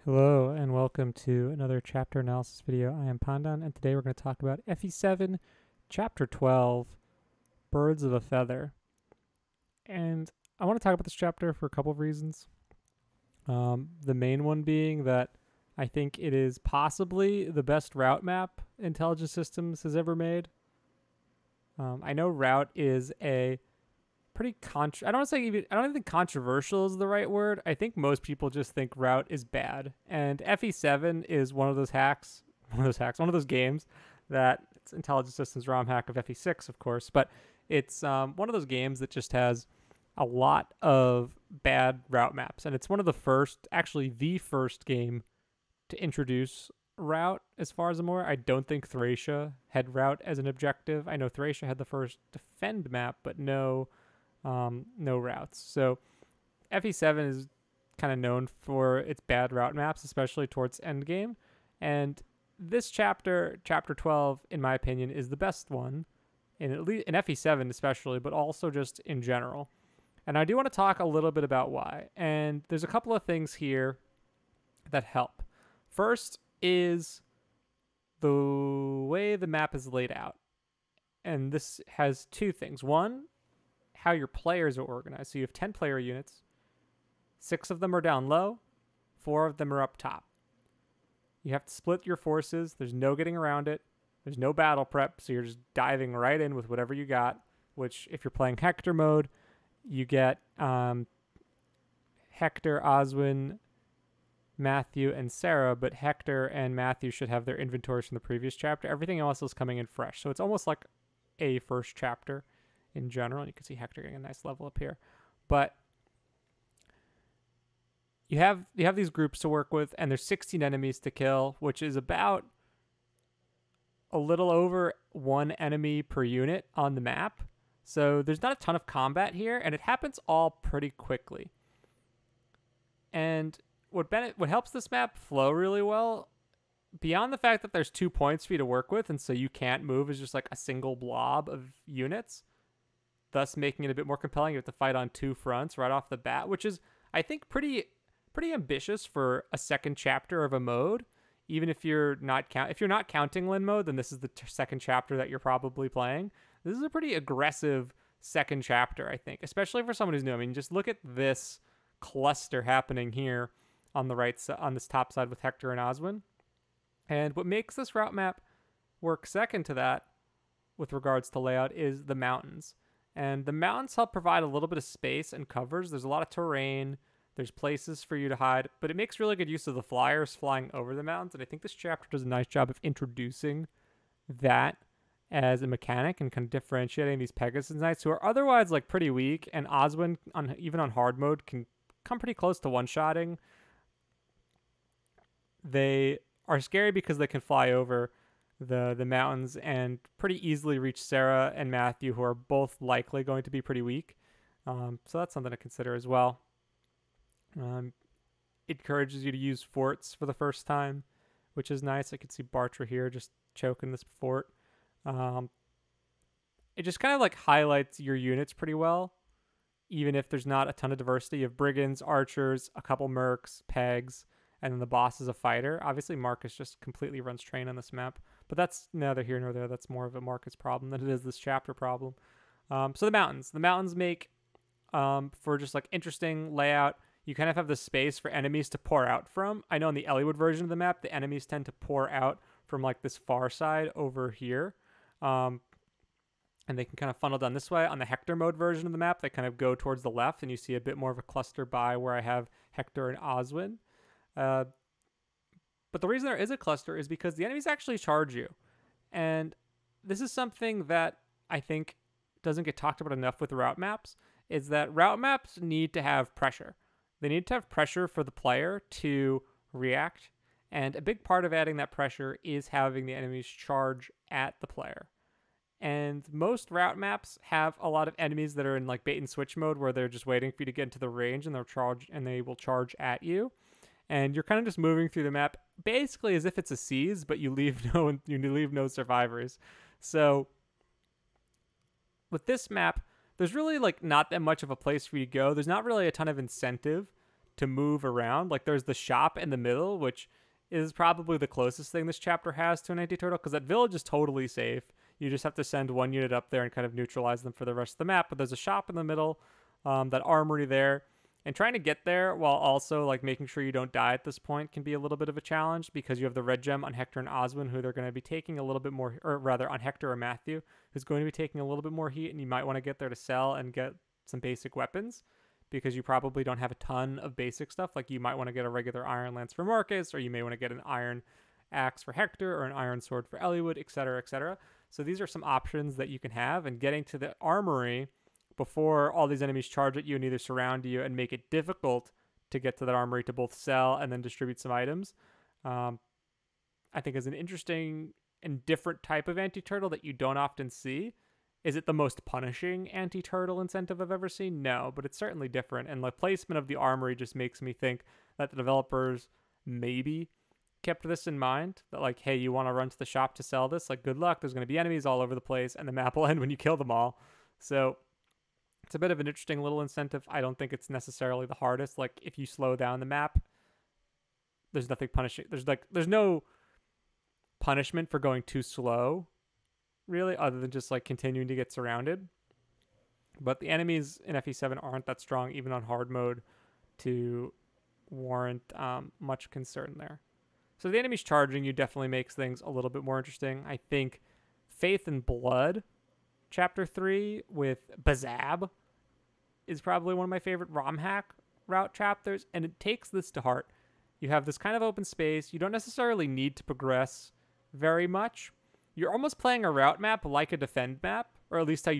Hello and welcome to another chapter analysis video. I am Pandan and today we're going to talk about FE7 chapter 12, Birds of a Feather. And I want to talk about this chapter for a couple of reasons. The main one being that I think it is possibly the best route map Intelligent Systems has ever made. I know Rout is a pretty I don't even think controversial is the right word. I think most people just think Rout is bad, and FE7 is one of those games that it's Intelligent Systems ROM hack of FE6, of course, but it's one of those games that just has a lot of bad route maps, and it's one of the first, actually the first game to introduce Rout. As far as I'm aware, I don't think Thracia had Rout as an objective. I know Thracia had the first defend map, but no routes. So FE7 is kind of known for its bad route maps, especially towards endgame. And this chapter 12, in my opinion, is the best one, at least in FE7 especially, but also just in general. And I do want to talk a little bit about why. And there's a couple of things here that help. First is the way the map is laid out. And this has two things. One, how your players are organized. So you have 10 player units. 6 of them are down low. 4 of them are up top. You have to split your forces. There's no getting around it. There's no battle prep, so you're just diving right in with whatever you got, which if you're playing Hector mode, you get Hector, Oswin, Matthew, and Sarah, but Hector and Matthew should have their inventories from the previous chapter. Everything else is coming in fresh. So it's almost like a first chapter in general. You can see Hector getting a nice level up here. But you have these groups to work with, and there's 16 enemies to kill, which is about a little over 1 enemy per unit on the map. So there's not a ton of combat here, and it happens all pretty quickly. And what helps this map flow really well, beyond the fact that there's 2 points for you to work with, and so you can't move as just like a single blob of units, thus making it a bit more compelling. You have to fight on 2 fronts right off the bat, which is, I think, pretty ambitious for a second chapter of a mode. Even if you're not counting Lin mode, then this is the second chapter that you're probably playing. This is a pretty aggressive second chapter, I think, especially for someone who's new. I mean, just look at this cluster happening here on the right side, on this top side with Hector and Oswin. And what makes this route map work second to that with regards to layout is the mountains. And the mountains help provide a little bit of space and covers. There's a lot of terrain. There's places for you to hide, but it makes really good use of the flyers flying over the mountains. And I think this chapter does a nice job of introducing that as a mechanic and kind of differentiating these Pegasus Knights, who are otherwise like pretty weak. And Oswin, even on hard mode, can come pretty close to one-shotting. They are scary because they can fly over the mountains and pretty easily reach Sarah and Matthew, who are both likely going to be pretty weak. So that's something to consider as well. It encourages you to use forts for the first time, which is nice. I could see Bartra here just choking this fort. It just kind of like highlights your units pretty well, even if there's not a ton of diversity. You have brigands, archers, a couple mercs, pegs, and then the boss is a fighter. Obviously, Marcus just completely runs train on this map, but that's neither here nor there. That's more of a Marcus problem than it is this chapter problem. So the mountains make for just like interesting layout. You kind of have the space for enemies to pour out from. I know in the Elliewood version of the map, the enemies tend to pour out from like this far side over here. And they can kind of funnel down this way. On the Hector mode version of the map, they kind of go towards the left, and you see a bit more of a cluster by where I have Hector and Oswin. But the reason there is a cluster is because the enemies actually charge you. And this is something that I think doesn't get talked about enough with route maps, is that route maps need to have pressure. They need to have pressure for the player to react, and a big part of adding that pressure is having the enemies charge at the player. And most route maps have a lot of enemies that are in like bait and switch mode, where they're just waiting for you to get into the range and they will charge at you. And you're kind of just moving through the map basically as if it's a siege, but you leave no survivors. So with this map, there's really like not that much of a place for you to go. There's not really a ton of incentive to move around. Like there's the shop in the middle, which is probably the closest thing this chapter has to an anti-turtle, because that village is totally safe. You just have to send one unit up there and kind of neutralize them for the rest of the map. But there's a shop in the middle, that armory there. And trying to get there while also like making sure you don't die at this point can be a little bit of a challenge, because you have the red gem on Hector and Oswin, who they're going to be taking a little bit more, or rather on Hector or Matthew, who's going to be taking a little bit more heat, and you might want to get there to sell and get some basic weapons, because you probably don't have a ton of basic stuff. Like you might want to get a regular iron lance for Marcus, or you may want to get an iron axe for Hector, or an iron sword for Eliwood, etc., etc. So these are some options that you can have, and getting to the armory before all these enemies charge at you and either surround you and make it difficult to get to that armory to both sell and then distribute some items, I think is an interesting and different type of anti-turtle that you don't often see. Is it the most punishing anti-turtle incentive I've ever seen? No, but it's certainly different. And the placement of the armory just makes me think that the developers maybe kept this in mind, that like, hey, you want to run to the shop to sell this? Like, good luck. There's going to be enemies all over the place, and the map will end when you kill them all. So it's a bit of an interesting little incentive. I don't think it's necessarily the hardest. Like, if you slow down the map, there's nothing punishing. There's no punishment for going too slow, really, other than just like continuing to get surrounded. But the enemies in FE7 aren't that strong, even on hard mode, to warrant much concern there. So the enemies charging you definitely makes things a little bit more interesting. I think Faith and Blood, Chapter 3 with Bazab, is probably one of my favorite ROM hack route chapters, and it takes this to heart. You have this kind of open space. You don't necessarily need to progress very much. You're almost playing a route map like a defend map, or at least how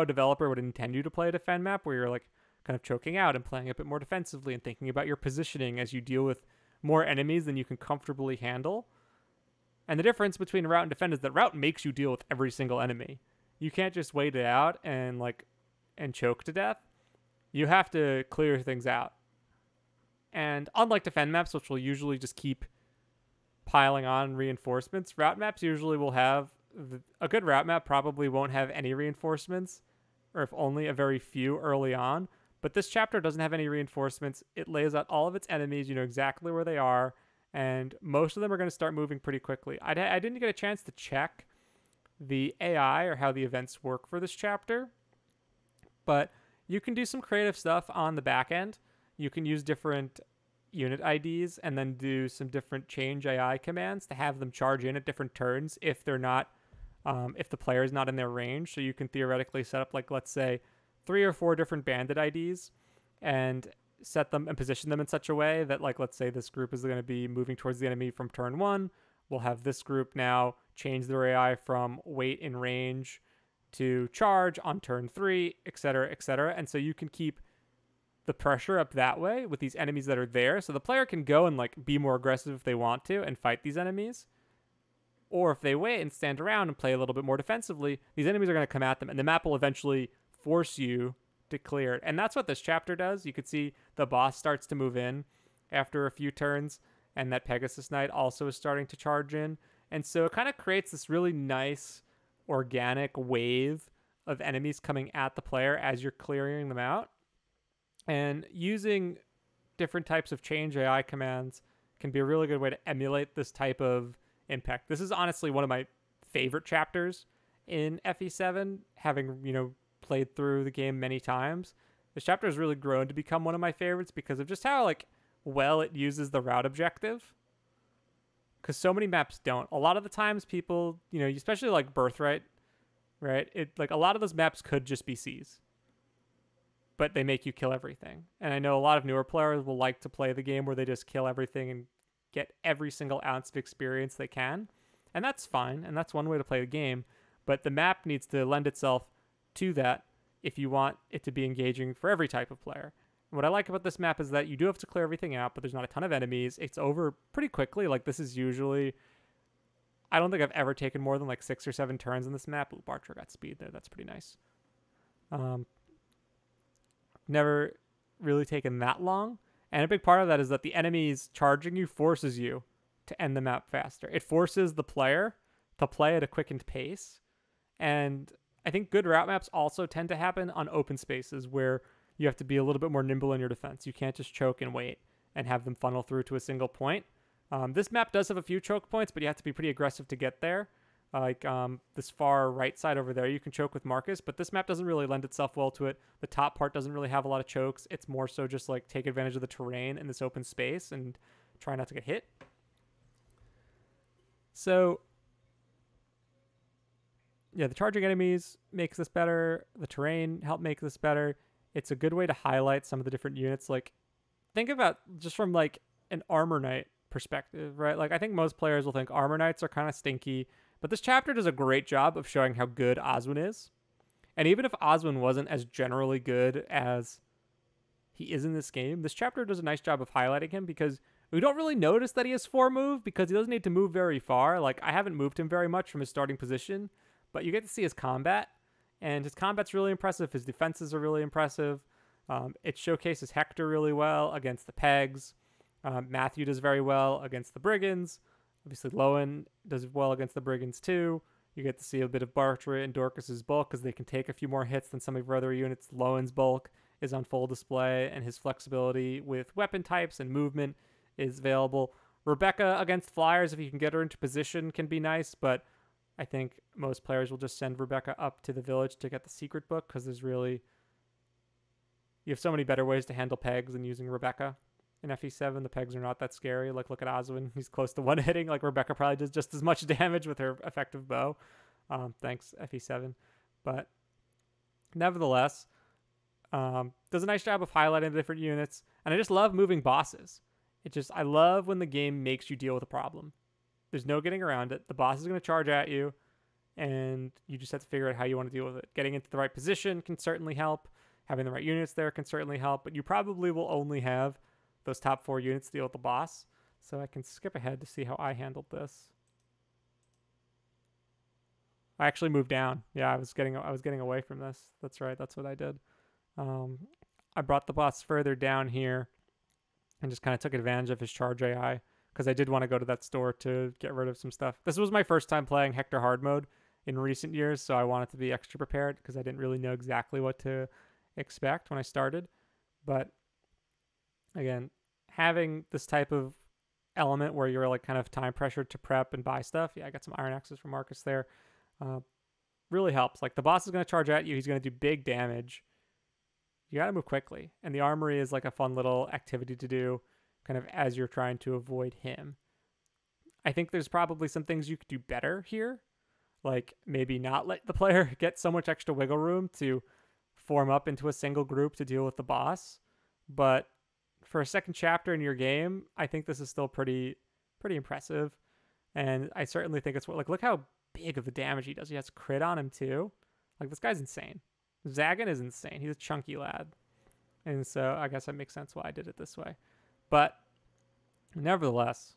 a developer would intend you to play a defend map, where you're like kind of choking out and playing a bit more defensively and thinking about your positioning as you deal with more enemies than you can comfortably handle. And the difference between route and defend is that route makes you deal with every single enemy. You can't just wait it out and choke to death. You have to clear things out. And unlike defend maps, which will usually just keep piling on reinforcements, route maps usually will have a good route map probably won't have any reinforcements, or if only a very few early on. But this chapter doesn't have any reinforcements. It lays out all of its enemies. You know exactly where they are, and most of them are going to start moving pretty quickly. I didn't get a chance to check the AI or how the events work for this chapter, but you can do some creative stuff on the back end. You can use different unit IDs and then do some different change AI commands to have them charge in at different turns if they're not, if the player is not in their range. So you can theoretically set up, like, let's say 3 or 4 different bandit IDs and set them and position them in such a way that, like, let's say this group is going to be moving towards the enemy from turn 1. We'll have this group now change their AI from wait in range to charge on turn 3, etc., etc. And so you can keep the pressure up that way with these enemies that are there. So the player can go and like be more aggressive if they want to and fight these enemies. Or if they wait and stand around and play a little bit more defensively, these enemies are going to come at them, and the map will eventually force you to clear it. And that's what this chapter does. You could see the boss starts to move in after a few turns, and that Pegasus Knight also is starting to charge in. And so it kind of creates this really nice organic wave of enemies coming at the player as you're clearing them out. And using different types of change AI commands can be a really good way to emulate this type of impact. This is honestly one of my favorite chapters in FE7, having, played through the game many times. This chapter has really grown to become one of my favorites because of just how well it uses the route objective. Because so many maps don't. A lot of the times people, especially like Birthright, right? A lot of those maps could just be Cs, but they make you kill everything. And I know a lot of newer players will like to play the game where they just kill everything and get every single ounce of experience they can. And that's fine, and that's one way to play the game. But the map needs to lend itself to that if you want it to be engaging for every type of player. And what I like about this map is that you do have to clear everything out, but there's not a ton of enemies. It's over pretty quickly. This is usually... I don't think I've ever taken more than 6 or 7 turns on this map. Ooh, Bartra got speed there. That's pretty nice. Never really taken that long. And a big part of that is that the enemies charging you forces you to end the map faster. It forces the player to play at a quickened pace. And I think good route maps also tend to happen on open spaces where you have to be a little bit more nimble in your defense. You can't just choke and wait and have them funnel through to a single point. This map does have a few choke points, but you have to be pretty aggressive to get there. Like this far right side over there, you can choke with Marcus, but this map doesn't really lend itself well to it. The top part doesn't really have a lot of chokes. It's more so just like take advantage of the terrain in this open space and try not to get hit. So yeah, the charging enemies makes this better. The terrain help make this better. It's a good way to highlight some of the different units. Like, think about just from like an armor knight perspective, right? Like, I think most players will think armor knights are kind of stinky, but this chapter does a great job of showing how good Oswin is. And even if Oswin wasn't as generally good as he is in this game, this chapter does a nice job of highlighting him because we don't really notice that he has 4 move because he doesn't need to move very far. Like, I haven't moved him very much from his starting position, but you get to see his combat, and his combat's really impressive. His defenses are really impressive. It showcases Hector really well against the Pegs. Matthew does very well against the Brigands. Obviously, Lowen does well against the Brigands too. You get to see a bit of Bartra and Dorcas's bulk because they can take a few more hits than some of your other units. Lowen's bulk is on full display, and his flexibility with weapon types and movement is available. Rebecca against flyers, if you can get her into position, can be nice, but I think most players will just send Rebecca up to the village to get the secret book because you have so many better ways to handle Pegs than using Rebecca. In FE7, the Pegs are not that scary. Like, look at Oswin. He's close to one-hitting. Like, Rebecca probably does just as much damage with her effective bow. Thanks, FE7. But nevertheless, does a nice job of highlighting the different units. And I just love moving bosses. I love when the game makes you deal with a problem. There's no getting around it. The boss is going to charge at you, and you just have to figure out how you want to deal with it. Getting into the right position can certainly help. Having the right units there can certainly help, but you probably will only have those top 4 units to deal with the boss. So I can skip ahead to see how I handled this. I actually moved down. Yeah, I was getting away from this. That's right. That's what I did. I brought the boss further down here and just kind of took advantage of his charge AI because I did want to go to that store to get rid of some stuff. This was my first time playing Hector hard mode in recent years, so I wanted to be extra prepared because I didn't really know exactly what to expect when I started. But again, having this type of element where you're like kind of time pressured to prep and buy stuff. Yeah, I got some iron axes from Marcus there. Really helps. Like, the boss is going to charge at you. He's going to do big damage. You got to move quickly. And the armory is like a fun little activity to do kind of as you're trying to avoid him. I think there's probably some things you could do better here. Like, maybe not let the player get so much extra wiggle room to form up into a single group to deal with the boss. But for a second chapter in your game, I think this is still pretty impressive. And I certainly think it's like, look how big of the damage he does. He has crit on him too. Like, this guy's insane. Zagan is insane. He's a chunky lad. And so I guess that makes sense why I did it this way. But nevertheless,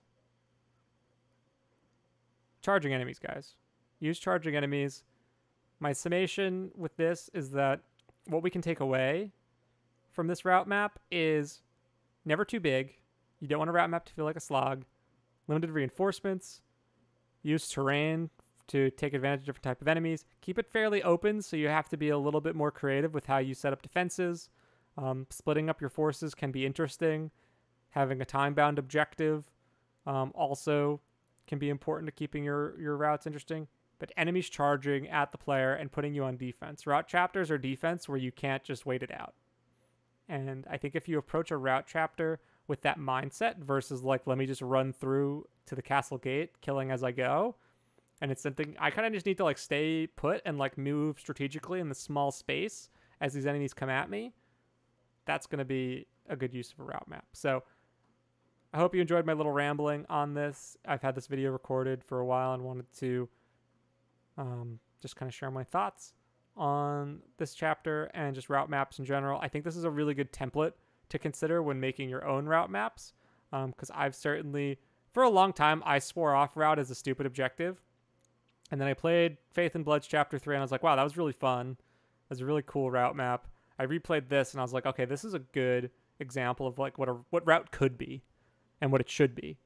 charging enemies, guys. Use charging enemies. My summation with this is that what we can take away from this route map is never too big. You don't want a route map to feel like a slog. Limited reinforcements. Use terrain to take advantage of different type of enemies. Keep it fairly open, so you have to be a little bit more creative with how you set up defenses. Splitting up your forces can be interesting. Having a time-bound objective also can be important to keeping your routes interesting. But enemies charging at the player and putting you on defense. Route chapters are defense where you can't just wait it out. And I think if you approach a route chapter with that mindset versus like, let me just run through to the castle gate, killing as I go, and it's something I kind of just need to like stay put and like move strategically in the small space as these enemies come at me, that's going to be a good use of a route map. So I hope you enjoyed my little rambling on this. I've had this video recorded for a while and wanted to just kind of share my thoughts on this chapter and just route maps in general. I think this is a really good template to consider when making your own route maps, because I've certainly, for a long time, I swore off route as a stupid objective. And then I played Faith and Blood's Chapter 3, and I was like, wow, that was really fun. It was a really cool route map. I replayed this, and I was like, okay, this is a good example of like what route could be and what it should be.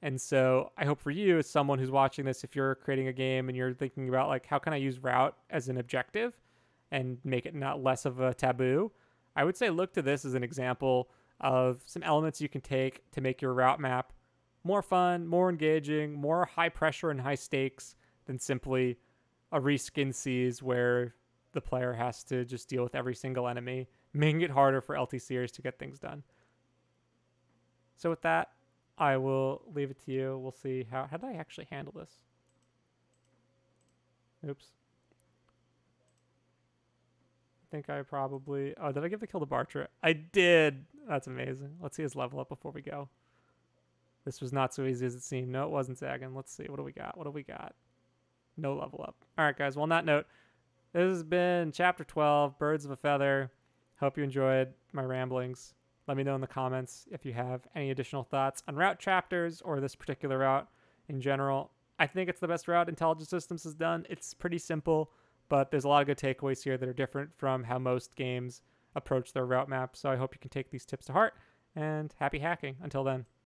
And so I hope for you, as someone who's watching this, if you're creating a game and you're thinking about like, how can I use route as an objective and make it not less of a taboo? I would say look to this as an example of some elements you can take to make your route map more fun, more engaging, more high pressure and high stakes than simply a reskin seas where the player has to just deal with every single enemy, making it harder for LTCers to get things done. So with that, I will leave it to you. We'll see how did I actually handle this? Oops. I think I probably... Oh, did I give the kill to Bartra? I did. That's amazing. Let's see his level up before we go. This was not so easy as it seemed. No, it wasn't, Zagan. Let's see. What do we got? What do we got? No level up. All right, guys. Well, on that note, this has been Chapter 12, Birds of a Feather. Hope you enjoyed my ramblings. Let me know in the comments if you have any additional thoughts on route chapters or this particular route in general. I think it's the best route Intelligent Systems has done. It's pretty simple, but there's a lot of good takeaways here that are different from how most games approach their route map. So I hope you can take these tips to heart, and happy hacking. Until then.